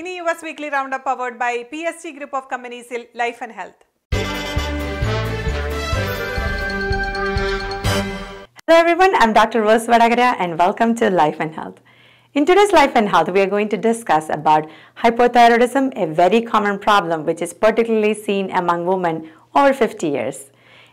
Ini US Weekly Roundup powered by PSG Group of Companies Life and Health. Hello everyone, I'm Dr. Vadakara and welcome to Life and Health. In today's Life and Health, we are going to discuss about hypothyroidism, a very common problem which is particularly seen among women over 50 years.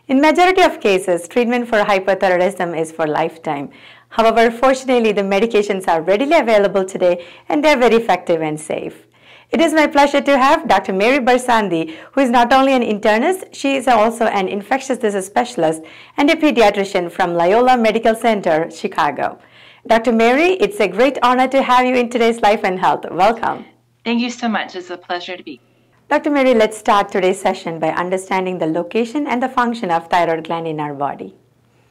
In majority of cases, treatment for hypothyroidism is for lifetime. However, fortunately, the medications are readily available today and they are very effective and safe. It is my pleasure to have Dr. Mary Barsandi, who is not only an internist, she is also an infectious disease specialist and a pediatrician from Loyola Medical Center, Chicago. Dr. Mary, it's a great honor to have you in today's Life and Health. Welcome. Thank you so much. It's a pleasure to be here. Dr. Mary, let's start today's session by understanding the location and the function of thyroid gland in our body.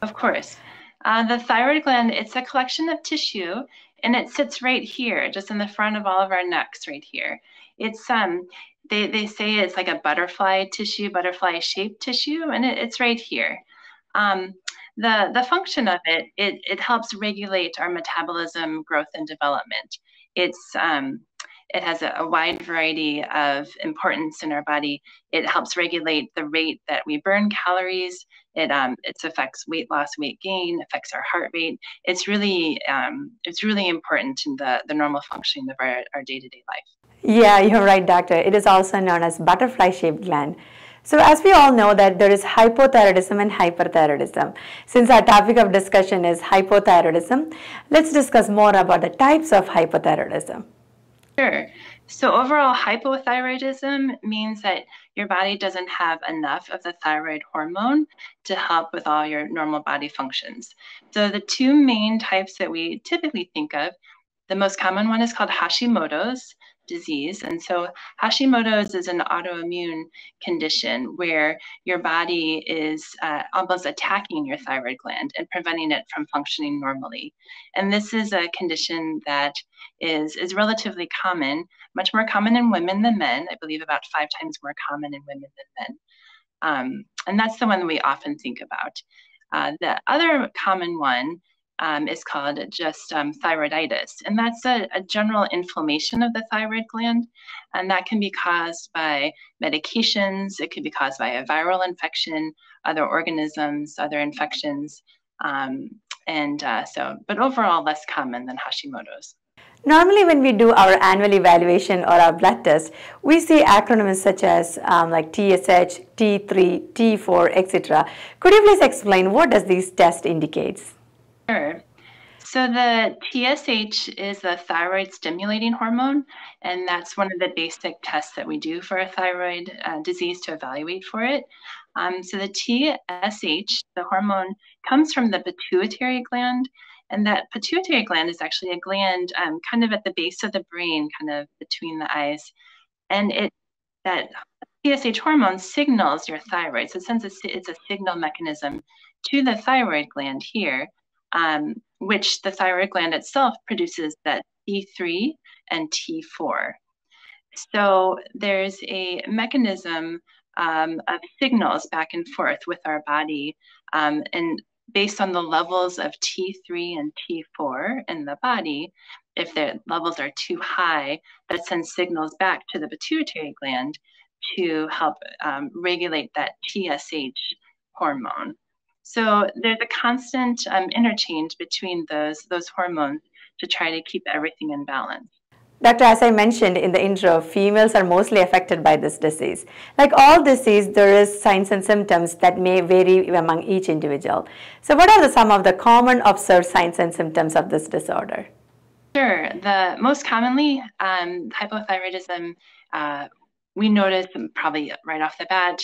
Of course. The thyroid gland, it's a collection of tissue, and it sits right here, just in the front of all of our necks right here. It's they say it's like a butterfly tissue, butterfly-shaped tissue, and it's right here. The function of it helps regulate our metabolism, growth, and development. It has a wide variety of importance in our body. It helps regulate the rate that we burn calories. It affects weight loss, weight gain, affects our heart rate. It's really important in the normal functioning of our day-to-day life. Yeah, you're right, doctor. It is also known as butterfly-shaped gland. So as we all know that there is hypothyroidism and hyperthyroidism. Since our topic of discussion is hypothyroidism, let's discuss more about the types of hypothyroidism. Sure. So overall, hypothyroidism means that your body doesn't have enough of the thyroid hormone to help with all your normal body functions. So the two main types that we typically think of, the most common one is called Hashimoto's disease. And so Hashimoto's is an autoimmune condition where your body is almost attacking your thyroid gland and preventing it from functioning normally. And this is a condition that is relatively common, much more common in women than men. I believe about 5 times more common in women than men. And that's the one that we often think about. The other common one is called just thyroiditis. And that's a general inflammation of the thyroid gland. And that can be caused by medications. It could be caused by a viral infection, other organisms, other infections. But overall, less common than Hashimoto's. Normally, when we do our annual evaluation or our blood test, we see acronyms such as like TSH, T3, T4, etc. Could you please explain what does these tests indicates? Sure. So the TSH is the thyroid stimulating hormone, and that's one of the basic tests that we do for a thyroid disease to evaluate for it. So the TSH, the hormone, comes from the pituitary gland, and that pituitary gland is actually a gland kind of at the base of the brain, kind of between the eyes, and that TSH hormone signals your thyroid. So it's a signal mechanism to the thyroid gland here. Which the thyroid gland itself produces that T3 and T4. So there's a mechanism of signals back and forth with our body, and based on the levels of T3 and T4 in the body, if the levels are too high, that sends signals back to the pituitary gland to help regulate that TSH hormone. So there's a constant interchange between those hormones to try to keep everything in balance. Doctor, as I mentioned in the intro, females are mostly affected by this disease. Like all disease, there is signs and symptoms that may vary among each individual. So what are some of the common observed signs and symptoms of this disorder? Sure. The most commonly, hypothyroidism, we notice probably right off the bat,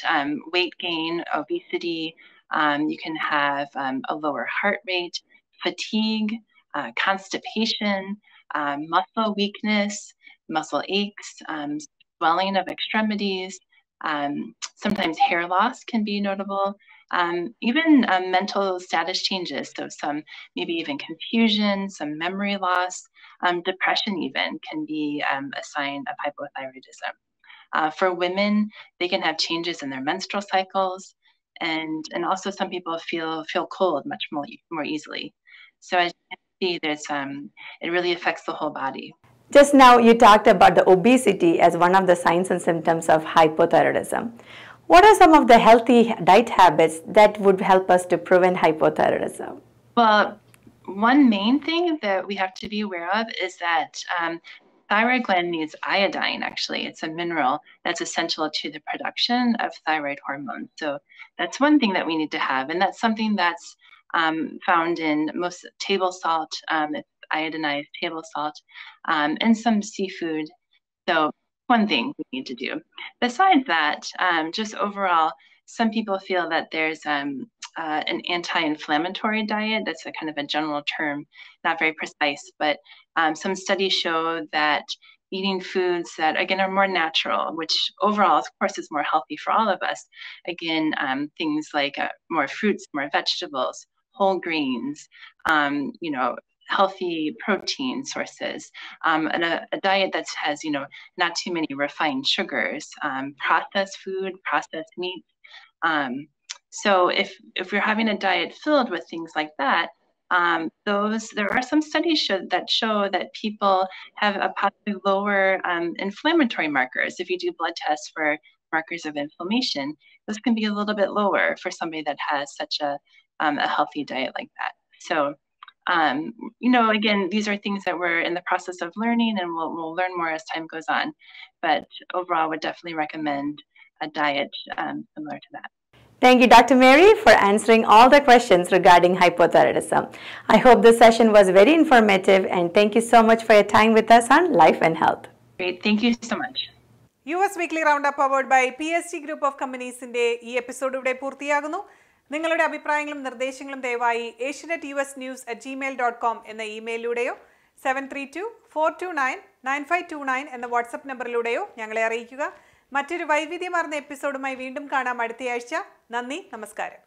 weight gain, obesity. You can have a lower heart rate, fatigue, constipation, muscle weakness, muscle aches, swelling of extremities. Sometimes hair loss can be notable. Even mental status changes, so some maybe even confusion, some memory loss, depression even can be a sign of hypothyroidism. For women, they can have changes in their menstrual cycles. And also some people feel cold much more easily. So as you can see, there's it really affects the whole body. Just now, you talked about the obesity as one of the signs and symptoms of hypothyroidism. What are some of the healthy diet habits that would help us to prevent hypothyroidism? Well, one main thing that we have to be aware of is that thyroid gland needs iodine, actually. It's a mineral that's essential to the production of thyroid hormone. So that's one thing that we need to have. And that's something that's found in most table salt, iodinized table salt, and some seafood. So one thing we need to do. Besides that, just overall, some people feel that there's an anti-inflammatory diet. That's a kind of a general term, not very precise, but some studies show that eating foods that, again, are more natural, which overall, of course, is more healthy for all of us. Again, things like more fruits, more vegetables, whole grains, healthy protein sources, and a diet that has, not too many refined sugars, processed food, processed meats. So if we're having a diet filled with things like that, there are some studies that show that people have a possibly lower inflammatory markers. If you do blood tests for markers of inflammation, those can be a little bit lower for somebody that has such a healthy diet like that. So, again, these are things that we're in the process of learning, and we'll learn more as time goes on. But overall, I would definitely recommend a diet similar to that. Thank you, Dr. Mary, for answering all the questions regarding hypothyroidism. I hope this session was very informative, and thank you so much for your time with us on Life and Health. Great, thank you so much. US Weekly Roundup powered by PSG Group of Companies in the episode ഇവിടെ പൂർത്തിയാകുന്നു. നിങ്ങളുടെ അഭിപ്രായങ്ങളും നിർദ്ദേശങ്ങളും ദയവായി asianet_us@gmail.com എന്ന ഇമെയിലിലൂടെയോ 732-429-9529 എന്ന WhatsApp നമ്പറിലൂടെയോ ഞങ്ങളെ അറിയിക്കുക. മറ്റൊരു വൈവിധ്യമാർന്ന എപ്പിസോഡുമായി വീണ്ടും കാണാം അടുത്തയാഴ്ച. നന്ദി, നമസ്കാരം.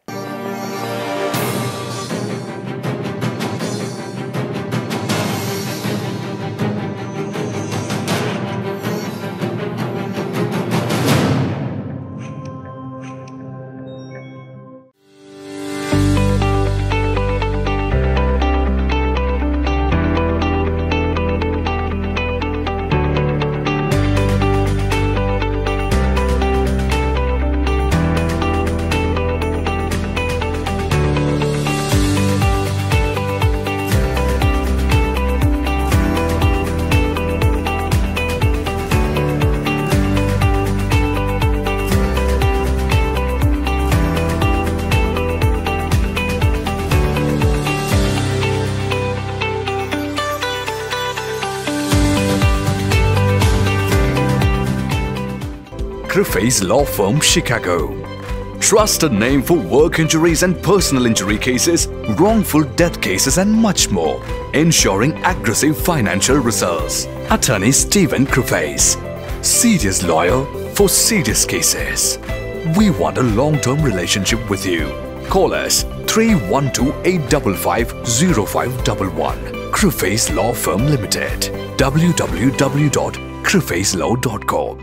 Griffey's Law Firm, Chicago. Trusted name for work injuries and personal injury cases, wrongful death cases and much more. Ensuring aggressive financial results. Attorney Stephen Griffey's. Serious lawyer for serious cases. We want a long-term relationship with you. Call us 312-855-0511. Griffey's Law Firm Limited. www.griffeyslaw.com